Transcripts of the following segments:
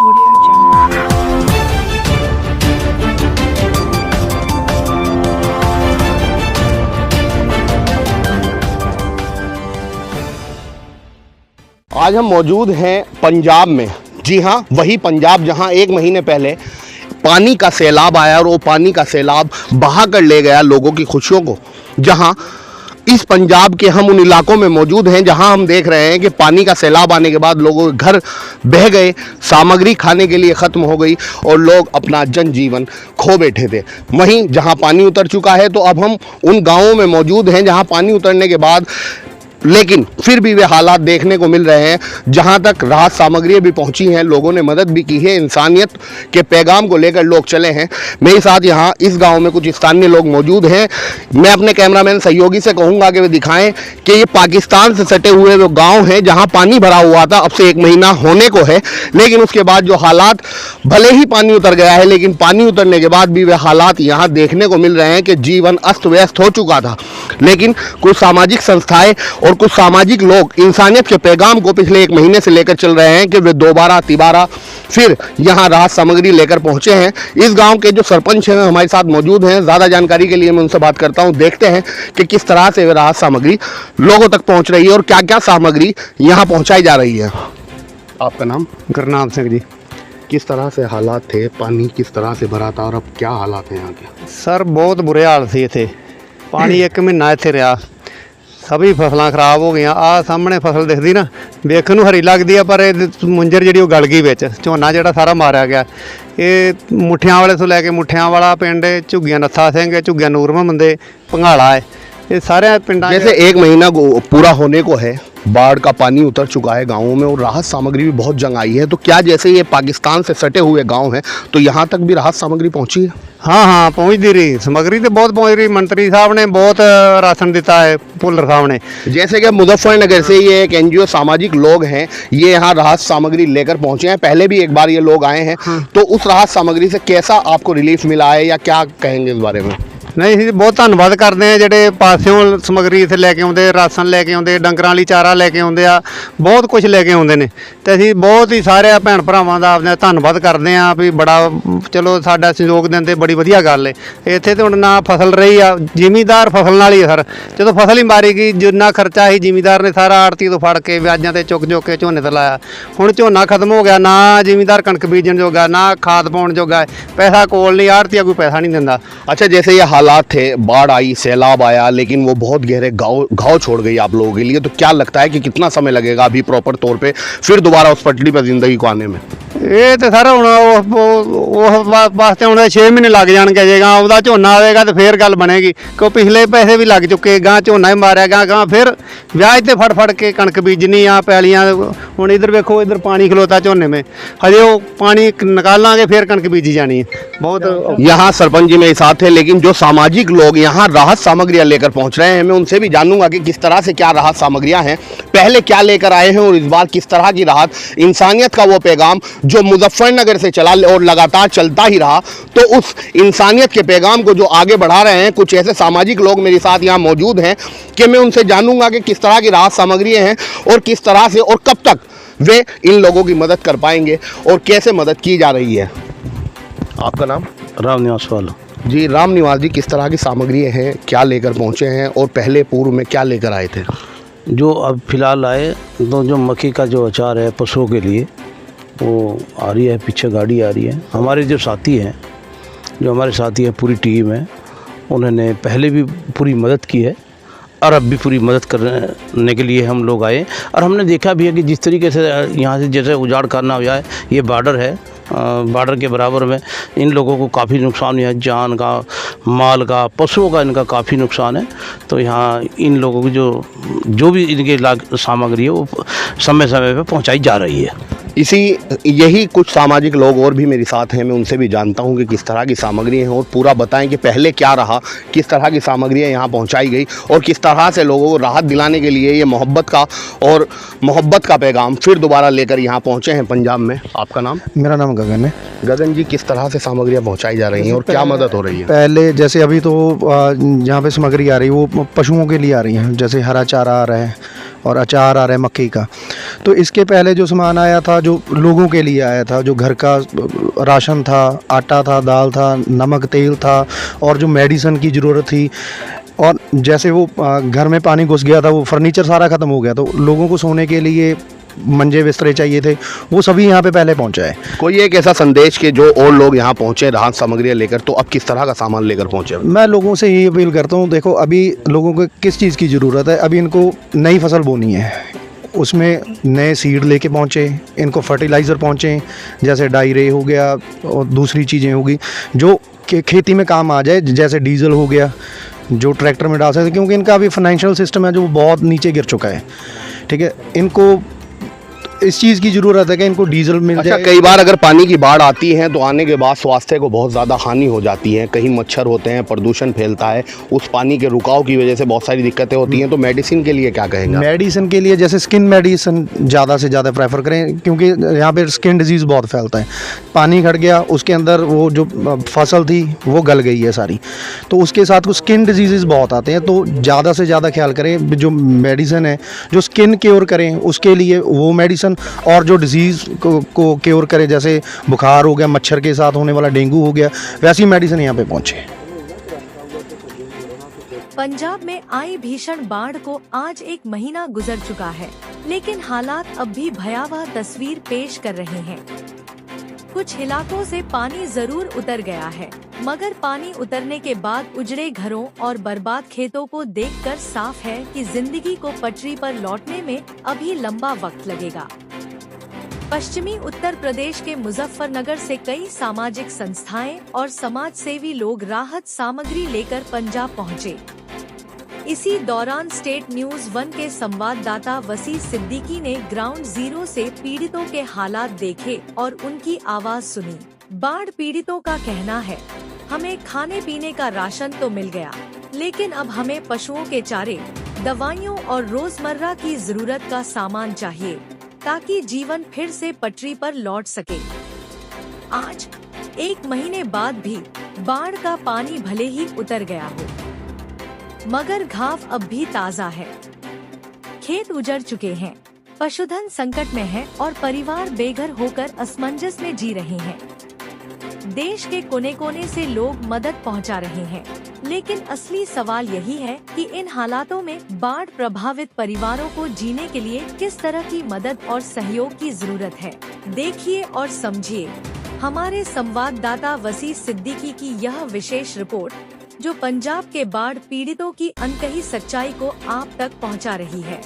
आज हम मौजूद हैं पंजाब में। जी हाँ, वही पंजाब जहाँ एक महीने पहले पानी का सैलाब आया और वो पानी का सैलाब बहा कर ले गया लोगों की खुशियों को। जहाँ इस पंजाब के हम उन इलाकों में मौजूद हैं जहां हम देख रहे हैं कि पानी का सैलाब आने के बाद लोगों के घर बह गए, सामग्री खाने के लिए ख़त्म हो गई और लोग अपना जनजीवन खो बैठे थे। वहीं जहां पानी उतर चुका है, तो अब हम उन गांवों में मौजूद हैं जहां पानी उतरने के बाद लेकिन फिर भी वे हालात देखने को मिल रहे हैं। जहां तक राहत सामग्रियां भी पहुंची हैं, लोगों ने मदद भी की है, इंसानियत के पैगाम को लेकर लोग चले हैं। मेरे साथ यहां इस गांव में कुछ स्थानीय लोग मौजूद हैं। मैं अपने कैमरामैन सहयोगी से कहूंगा कि वे दिखाएं कि ये पाकिस्तान से सटे हुए वो गाँव हैं जहाँ पानी भरा हुआ था। अब से 1 महीना होने को है, लेकिन उसके बाद जो हालात, भले ही पानी उतर गया है, लेकिन पानी उतरने के बाद भी वे हालात यहाँ देखने को मिल रहे हैं कि जीवन अस्त व्यस्त हो चुका था। लेकिन कुछ सामाजिक संस्थाएं और कुछ सामाजिक लोग इंसानियत के पैगाम को पिछले 1 महीने से लेकर चल रहे हैं कि वे दोबारा तिबारा फिर यहाँ राहत सामग्री लेकर पहुंचे हैं। इस गांव के जो सरपंच हैं हमारे साथ मौजूद हैं। ज़्यादा जानकारी के लिए मैं उनसे बात करता हूं। देखते हैं कि किस तरह से वे राहत सामग्री लोगों तक पहुंच रही है और क्या क्या सामग्री यहाँ पहुँचाई जा रही है। आपका नाम? गुरनाम सिंह जी। किस तरह से हालात थे, पानी किस तरह से भरा था और अब क्या हालात हैं यहाँ के? सर बहुत बुरे हाल थे इतने। पानी 1 महीना इतने रहा, सभी फसलां खराब हो गई। आ सामने फसल दिखती ना, वेखण नूं हरी लगती है, पर मुंजर जी गल गई विच, झोना जिहड़ा सारा मारिया गया। ये मुठियां वाले तो लैके मुठियां वाला पिंड, झुग्गियां नत्था सिंह, झुग्गियां नूर मोहम्मद, भंगाला है, ये सारे पिंड। जैसे 1 महीना पूरा होने को है, बाढ़ का पानी उतर चुका है गाँवों में और राहत सामग्री भी बहुत जंग आई है, तो क्या जैसे ये पाकिस्तान से सटे हुए गाँव हैं तो यहाँ तक भी राहत सामग्री पहुँची है? हाँ हाँ पहुँचती रही, सामग्री तो बहुत पहुँच रही। मंत्री साहब ने बहुत राशन दिता है, भुल्लर साहब ने। जैसे कि मुजफ्फरनगर से ये एक NGO सामाजिक लोग हैं, ये यहाँ राहत सामग्री लेकर पहुँचे हैं। पहले भी एक बार ये लोग आए हैं। हाँ। तो उस राहत सामग्री से कैसा आपको रिलीफ मिला है या क्या कहेंगे इस बारे में? नहीं, बहुत धन्यवाद करते हैं ਜਿਹੜੇ ਪਾਸਿਓਂ ਸਮਗਰੀ ਇੱਥੇ ਲੈ ਕੇ ਆਉਂਦੇ, ਰਾਸ਼ਨ ਲੈ ਕੇ ਆਉਂਦੇ, ਡੰਗਰਾਂ ਲਈ ਚਾਰਾ ਲੈ ਕੇ ਆਉਂਦੇ ਆ, ਬਹੁਤ ਕੁਝ ਲੈ ਕੇ ਆਉਂਦੇ ਨੇ। ਤੇ ਅਸੀਂ ਬਹੁਤ ਹੀ ਸਾਰੇ ਭੈਣ ਭਰਾਵਾਂ ਦਾ ਆਪਣੇ ਧੰਨਵਾਦ ਕਰਦੇ ਆ ਵੀ ਬੜਾ ਚਲੋ ਸਾਡਾ ਸਹਿਯੋਗ ਦਿੰਦੇ, ਬੜੀ ਵਧੀਆ ਗੱਲ ਹੈ। ਇੱਥੇ ਤੇ ਹੁਣ ਨਾ ਫਸਲ ਰਹੀ ਆ, ਜ਼ਿਮੀਂਦਾਰ ਫਸਲ ਨਾਲ ਹੀ ਸਰ, ਜਦੋਂ ਫਸਲ ਹੀ ਮਾਰੀ ਗਈ, ਜਿੰਨਾ ਖਰਚਾ ਸੀ ਜ਼ਿਮੀਂਦਾਰ ਨੇ ਸਾਰਾ ਆੜਤੀ ਤੋਂ ਫੜ ਕੇ ਵਿਆਜਾਂ ਤੇ ਚੁੱਕ ਕੇ ਝੋਨੇ ਤੇ ਲਾਇਆ। ਹੁਣ ਝੋਨਾ ਖਤਮ ਹੋ ਗਿਆ, ਨਾ ਜ਼ਿਮੀਂਦਾਰ ਕਣਕ ਬੀਜਣ ਜੋਗਾ, ਨਾ ਖਾਦ ਪਾਉਣ ਜੋਗਾ, ਪੈਸਾ ਕੋਲ नहीं, आड़तिया कोई पैसा नहीं देता। अच्छा, जैसे ये हालात थे, बाढ़ आई, सैलाब आया, लेकिन वो बहुत गहरे घाव छोड़ गई आप लोगों के लिए, तो क्या लगता है कि कितना समय लगेगा अभी प्रॉपर तौर पे फिर दोबारा उस पटरी पर जिंदगी को आने में? ਇਹ ਤੇ ਸਰ ਹੁਣ ਉਹ ਵਾਸਤੇ ਹੁਣ 6 ਮਹੀਨੇ ਲੱਗ ਜਾਣਗੇ। ਜੇ ਗਾਂ ਉਹਦਾ ਝੋਨਾ ਆਵੇਗਾ ਤੇ ਫੇਰ ਗੱਲ ਬਣੇਗੀ, ਕਿਉਂ ਪਿਛਲੇ ਪੈਸੇ ਵੀ ਲੱਗ ਚੁੱਕੇ। ਗਾਂ ਝੋਨਾ ਹੀ ਮਾਰਿਆ, ਗਾਂ ਫਿਰ ਵਿਆਜ ਤੇ ਫੜ ਕੇ ਕਣਕ ਬੀਜਣੀ ਆ, ਪੈਲੀਆਂ। ਹੁਣ ਇਧਰ ਵੇਖੋ, ਇਧਰ ਪਾਣੀ खलोता ਝੋਨੇ में, हजे वो पानी निकालांगे फिर कणक बीजी जानी है। बहुत यहाँ सरपंच जी मेरे साथ है, लेकिन जो सामाजिक लोग यहाँ राहत सामग्रियाँ लेकर पहुँच रहे हैं, मैं उनसे भी जानूंगा कि किस तरह से क्या राहत सामग्रियाँ हैं, पहले क्या लेकर आए हैं और इस बार किस तरह की राहत। इंसानियत का वो पैगाम जो मुजफ्फरनगर से चला और लगातार चलता ही रहा, तो उस इंसानियत के पैगाम को जो आगे बढ़ा रहे हैं कुछ ऐसे सामाजिक लोग मेरे साथ यहाँ मौजूद हैं कि मैं उनसे जानूंगा कि किस तरह की राहत सामग्रियाँ हैं और किस तरह से और कब तक वे इन लोगों की मदद कर पाएंगे और कैसे मदद की जा रही है। आपका नाम? राम निवास वाला जी। राम निवास जी, किस तरह की सामग्रियाँ हैं, क्या लेकर पहुँचे हैं और पहले पूर्व में क्या लेकर आए थे? जो अब फिलहाल आए तो जो मक्की का जो अचार है पशुओं के लिए वो आ रही है, पीछे गाड़ी आ रही है। हमारे जो साथी हैं, जो हमारे साथी हैं, पूरी टीम है, उन्होंने पहले भी पूरी मदद की है और अब भी पूरी मदद करने के लिए हम लोग आए। और हमने देखा भी है कि जिस तरीके से यहाँ से जैसे उजाड़ करना हुआ है, ये बॉर्डर है, बॉर्डर के बराबर में इन लोगों को काफ़ी नुकसान हुआ है, जान का, माल का, पशुओं का इनका काफ़ी नुकसान है। तो यहाँ इन लोगों की जो भी इनके सामग्री है वो समय समय पे पहुँचाई जा रही है। यही कुछ सामाजिक लोग और भी मेरे साथ हैं, मैं उनसे भी जानता हूं कि किस तरह की सामग्री हैं और पूरा बताएं कि पहले क्या रहा, किस तरह की सामग्रियां यहां पहुंचाई गई और किस तरह से लोगों को राहत दिलाने के लिए ये मोहब्बत का पैगाम फिर दोबारा लेकर यहां पहुंचे हैं पंजाब में। आपका नाम? मेरा नाम गगन है। गगन जी, किस तरह से सामग्रियाँ पहुँचाई जा रही हैं और क्या मदद हो रही है? पहले जैसे अभी तो जहाँ पे सामग्री आ रही है वो पशुओं के लिए आ रही है, जैसे हरा चारा आ रहा है और अचार आ रहा है मक्की का। तो इसके पहले जो सामान आया था जो लोगों के लिए आया था, जो घर का राशन था, आटा था, दाल था, नमक तेल था और जो मेडिसिन की ज़रूरत थी, और जैसे वो घर में पानी घुस गया था, वो फर्नीचर सारा ख़त्म हो गया, तो लोगों को सोने के लिए मंजे बिस्तरे चाहिए थे, वो सभी यहाँ पे पहले पहुँचा है। कोई एक ऐसा संदेश कि जो और लोग यहाँ पहुँचे राहत सामग्रियाँ लेकर, तो अब किस तरह का सामान लेकर पहुँचे? मैं लोगों से यही अपील करता हूँ, देखो अभी लोगों को किस चीज़ की ज़रूरत है, अभी इनको नई फसल बोनी है, उसमें नए सीड लेके पहुँचे, इनको फर्टिलाइज़र पहुँचे, जैसे डायरे हो गया और दूसरी चीज़ें होगी जो खेती में काम आ जाए, जैसे डीजल हो गया जो ट्रैक्टर में डाल सकते, क्योंकि इनका अभी फाइनेंशियल सिस्टम है जो बहुत नीचे गिर चुका है। ठीक है, इनको इस चीज़ की ज़रूरत है कि इनको डीजल मिल अच्छा, जाए। कई बार अगर पानी की बाढ़ आती है तो आने के बाद स्वास्थ्य को बहुत ज़्यादा हानि हो जाती है, कहीं मच्छर होते हैं, प्रदूषण फैलता है, उस पानी के रुकाव की वजह से बहुत सारी दिक्कतें होती हैं, तो मेडिसिन के लिए क्या कहेंगे? मेडिसिन के लिए जैसे स्किन मेडिसिन ज़्यादा से ज़्यादा प्रेफर करें, क्योंकि यहाँ पे स्किन डिजीज़ बहुत फैलता है। पानी घट गया, उसके अंदर वो जो फसल थी वो गल गई है सारी, तो उसके साथ कुछ स्किन डिजीज़ बहुत आते हैं, तो ज़्यादा से ज़्यादा ख्याल करें। जो मेडिसिन है जो स्किन क्योर करें उसके लिए वो मेडिसिन, और जो डिजीज़ को क्योर करे, जैसे बुखार हो गया, मच्छर के साथ होने वाला डेंगू हो गया, वैसी मेडिसिन यहाँ पे पहुँचे। पंजाब में आई भीषण बाढ़ को आज 1 महीना गुजर चुका है, लेकिन हालात अब भी भयावह तस्वीर पेश कर रहे हैं। कुछ इलाकों से पानी जरूर उतर गया है, मगर पानी उतरने के बाद उजड़े घरों और बर्बाद खेतों को देखकर साफ है कि जिंदगी को पटरी पर लौटने में अभी लंबा वक्त लगेगा। पश्चिमी उत्तर प्रदेश के मुजफ्फरनगर से कई सामाजिक संस्थाएं और समाज सेवी लोग राहत सामग्री लेकर पंजाब पहुंचे। इसी दौरान स्टेट न्यूज़ 1 के संवाददाता वसी सिद्दीकी ने ग्राउंड जीरो से पीड़ितों के हालात देखे और उनकी आवाज सुनी। बाढ़ पीड़ितों का कहना है, हमें खाने पीने का राशन तो मिल गया, लेकिन अब हमें पशुओं के चारे, दवाइयों और रोजमर्रा की जरूरत का सामान चाहिए ताकि जीवन फिर से पटरी पर लौट सके। आज 1 महीने बाद भी बाढ़ का पानी भले ही उतर गया हो, मगर घाव अब भी ताजा है। खेत उजड़ चुके हैं, पशुधन संकट में है और परिवार बेघर होकर असमंजस में जी रहे हैं। देश के कोने कोने से लोग मदद पहुंचा रहे हैं, लेकिन असली सवाल यही है कि इन हालातों में बाढ़ प्रभावित परिवारों को जीने के लिए किस तरह की मदद और सहयोग की जरूरत है। देखिए और समझिए हमारे संवाददाता वसी सिद्दीकी की यह विशेष रिपोर्ट, जो पंजाब के बाढ़ पीड़ितों की अनकही सच्चाई को आप तक पहुंचा रही है।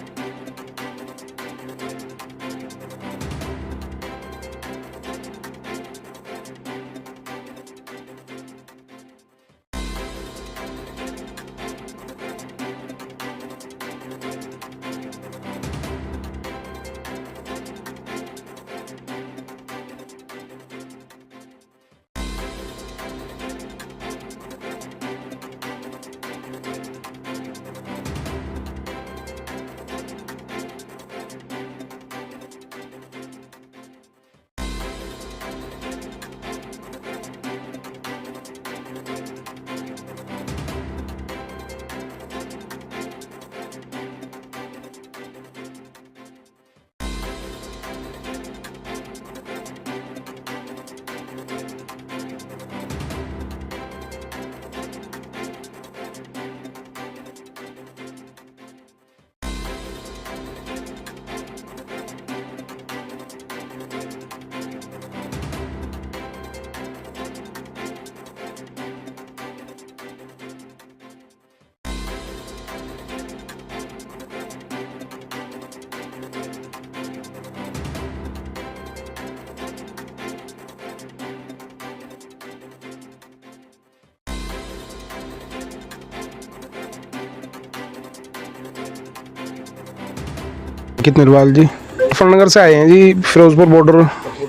अंकित निर्वाल जी, मुजफ्फरनगर से आए हैं जी। फिरोजपुर बॉर्डर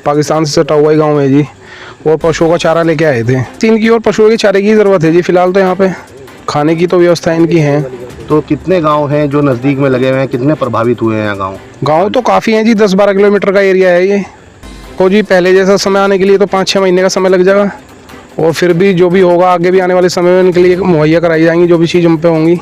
पाकिस्तान से सटा हुआ ही गांव है जी, और पशुओं का चारा लेके आए थे। इनकी और पशुओं के चारे की ज़रूरत है जी। फिलहाल तो यहाँ पे खाने की तो व्यवस्था इनकी है। तो कितने गांव हैं जो नज़दीक में लगे हुए हैं, कितने प्रभावित हुए हैं यहाँ गांव? गांव तो काफ़ी हैं जी, 10-12 किलोमीटर का एरिया है ये। तो जी पहले जैसा समय आने के लिए तो 5-6 महीने का समय लग जाएगा, और फिर भी जो भी होगा आगे भी आने वाले समय में इनके लिए मुहैया कराई जाएंगी जो भी चीज़ हम पे होंगी।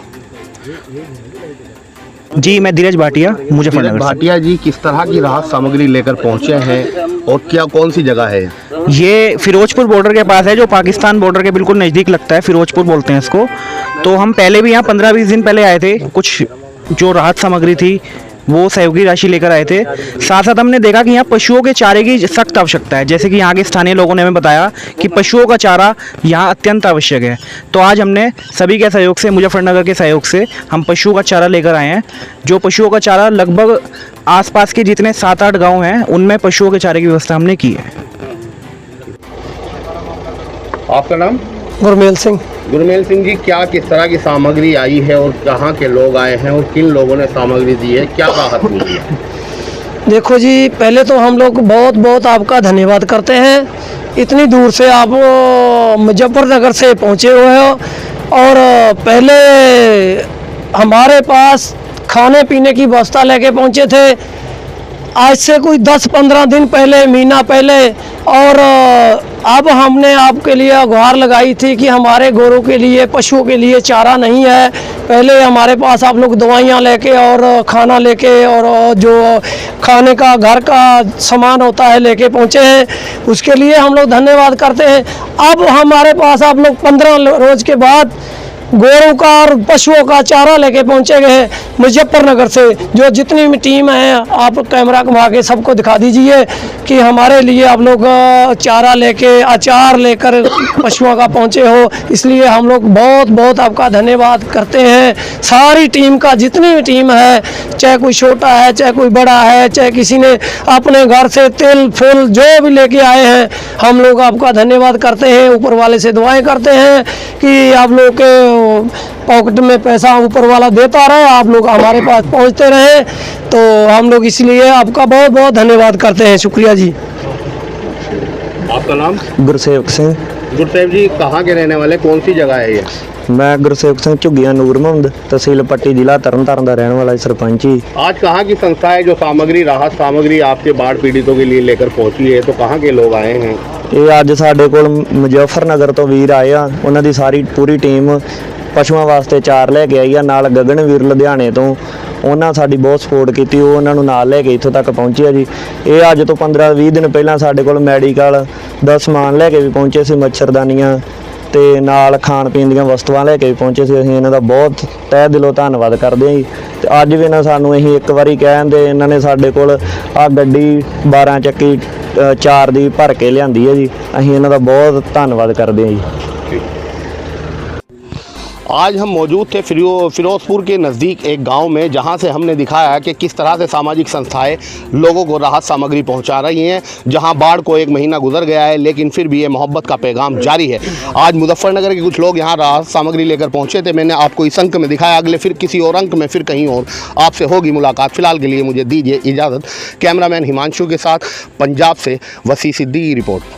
जी मैं धीरज भाटिया धीरज मुजफ्फरनगर से। भाटिया जी, किस तरह की राहत सामग्री लेकर पहुंचे हैं और क्या कौन सी जगह है? ये फिरोजपुर बॉर्डर के पास है, जो पाकिस्तान बॉर्डर के बिल्कुल नज़दीक लगता है, फिरोजपुर बोलते हैं इसको। तो हम पहले भी यहाँ 15-20 दिन पहले आए थे, कुछ जो राहत सामग्री थी वो सहयोगी राशि लेकर आए थे। साथ साथ हमने देखा कि यहाँ पशुओं के चारे की सख्त आवश्यकता है, जैसे कि यहाँ के स्थानीय लोगों ने हमें बताया कि पशुओं का चारा यहाँ अत्यंत आवश्यक है। तो आज हमने सभी के सहयोग से, मुजफ्फरनगर के सहयोग से हम पशुओं का चारा लेकर आए हैं। जो पशुओं का चारा लगभग आसपास के जितने 7-8 गाँव हैं उनमें पशुओं के चारे की व्यवस्था हमने की है। आपका नाम? गुरमेल सिंह। गुरमेल सिंह जी, क्या किस तरह की सामग्री आई है और कहाँ के लोग आए हैं और किन लोगों ने सामग्री दी है, क्या राहत मिली है? देखो जी, पहले तो हम लोग बहुत बहुत आपका धन्यवाद करते हैं। इतनी दूर से आप मुजफ्फरनगर से पहुँचे हुए हो और पहले हमारे पास खाने पीने की व्यवस्था लेके पहुँचे थे, आज से कोई 10-15 दिन पहले, महीना पहले। और अब हमने आपके लिए गुहार लगाई थी कि हमारे गोरों के लिए, पशुओं के लिए चारा नहीं है। पहले हमारे पास आप लोग दवाइयाँ लेके और खाना लेके और जो खाने का घर का सामान होता है लेके पहुँचे हैं, उसके लिए हम लोग धन्यवाद करते हैं। अब हमारे पास आप लोग 15 रोज़ के बाद गोरों का और पशुओं का चारा लेके पहुंचे गए हैं मुजफ्फरनगर से। जो जितनी भी टीम है, आप कैमरा घुमा के सबको दिखा दीजिए कि हमारे लिए आप लोग चारा लेके, अचार लेकर पशुओं का पहुंचे हो। इसलिए हम लोग बहुत बहुत आपका धन्यवाद करते हैं। सारी टीम का, जितनी भी टीम है, चाहे कोई छोटा है, चाहे कोई बड़ा है, चाहे किसी ने अपने घर से तेल फूल जो भी लेके आए हैं, हम लोग आपका धन्यवाद करते हैं। ऊपर वाले से दुआएं करते हैं कि आप लोग के पॉकेट में पैसा ऊपर वाला देता रहे, आप लोग हमारे पास पहुंचते रहे। तो हम लोग इसलिए आपका बहुत बहुत धन्यवाद करते हैं। शुक्रिया जी। आपका नाम? गुरसेवक सिंह। गुरसेव जी, कहाँ के रहने वाले, कौन सी जगह है ये? मैं गुरसेवक सिंह झुग्गियां नूर मोहम्मद, तहसील पट्टी, जिला तरनताਰਨ का रहने वाला सरपंच ही। आज कहाँ की संस्था है जो सामग्री, राहत सामग्री आपके बाढ़ पीड़ितों के लिए लेकर पहुंची है, तो कहाँ के लोग आए हैं? ਇਹ ਅੱਜ ਸਾਡੇ ਕੋਲ ਮੁਜ਼ੱਫਰਨਗਰ ਤੋਂ ਵੀਰ ਆਏ ਆ, ਉਹਨਾਂ ਦੀ ਸਾਰੀ ਪੂਰੀ ਟੀਮ ਪਸ਼ੂਆਂ ਵਾਸਤੇ ਚਾਰ ਲੈ ਕੇ ਆਈ ਆ। ਨਾਲ ਗਗਨ ਵੀਰ ਲੁਧਿਆਣੇ ਤੋਂ, ਉਹਨਾਂ ਸਾਡੀ ਬਹੁਤ ਸਪੋਰਟ ਕੀਤੀ, ਉਹ ਉਹਨਾਂ ਨੂੰ ਨਾਲ ਲੈ ਕੇ ਇੱਥੋਂ ਤੱਕ ਪਹੁੰਚੇ ਆ ਜੀ। ਇਹ ਅੱਜ ਤੋਂ 15-20 ਦਿਨ ਪਹਿਲਾਂ ਸਾਡੇ ਕੋਲ ਮੈਡੀਕਲ ਦਾ ਸਮਾਨ ਲੈ ਕੇ ਵੀ ਪਹੁੰਚੇ ਸੀ, ਮੱਛਰਦਾਨੀਆਂ ਤੇ ਨਾਲ ਖਾਣ ਪੀਣ ਦੀਆਂ ਵਸਤੂਆਂ ਲੈ ਕੇ ਵੀ ਪਹੁੰਚੇ ਸੀ। ਅਸੀਂ ਇਹਨਾਂ ਦਾ ਬਹੁਤ ਤਹਿ ਦਿਲੋਂ ਧੰਨਵਾਦ ਕਰਦੇ ਹਾਂ ਜੀ। ਤੇ ਅੱਜ ਵੀ ਇਹਨਾਂ ਸਾਨੂੰ ਅਸੀਂ ਇੱਕ ਵਾਰੀ ਕਹਿੰਦੇ, ਇਹਨਾਂ ਨੇ ਸਾਡੇ ਕੋਲ ਆ ਗੱਡੀ 12 ਚੱਕੀ 4 ਦੀ ਭਰ ਕੇ ਲਿਆਂਦੀ ਹੈ ਜੀ। ਅਸੀਂ ਇਹਨਾਂ ਦਾ ਬਹੁਤ ਧੰਨਵਾਦ ਕਰਦੇ ਹਾਂ ਜੀ। आज हम मौजूद थे फिरोजपुर के नज़दीक एक गांव में, जहां से हमने दिखाया कि किस तरह से सामाजिक संस्थाएं लोगों को राहत सामग्री पहुंचा रही हैं। जहां बाढ़ को 1 महीना गुजर गया है, लेकिन फिर भी ये मोहब्बत का पैगाम जारी है। आज मुजफ्फरनगर के कुछ लोग यहां राहत सामग्री लेकर पहुंचे थे। मैंने आपको इस अंक में दिखाया, अगले फिर किसी और अंक में फिर कहीं और आपसे होगी मुलाकात। फ़िलहाल के लिए मुझे दीजिए इजाज़त। कैमरामैन हिमांशु के साथ पंजाब से वसी सिद्दीकी रिपोर्ट।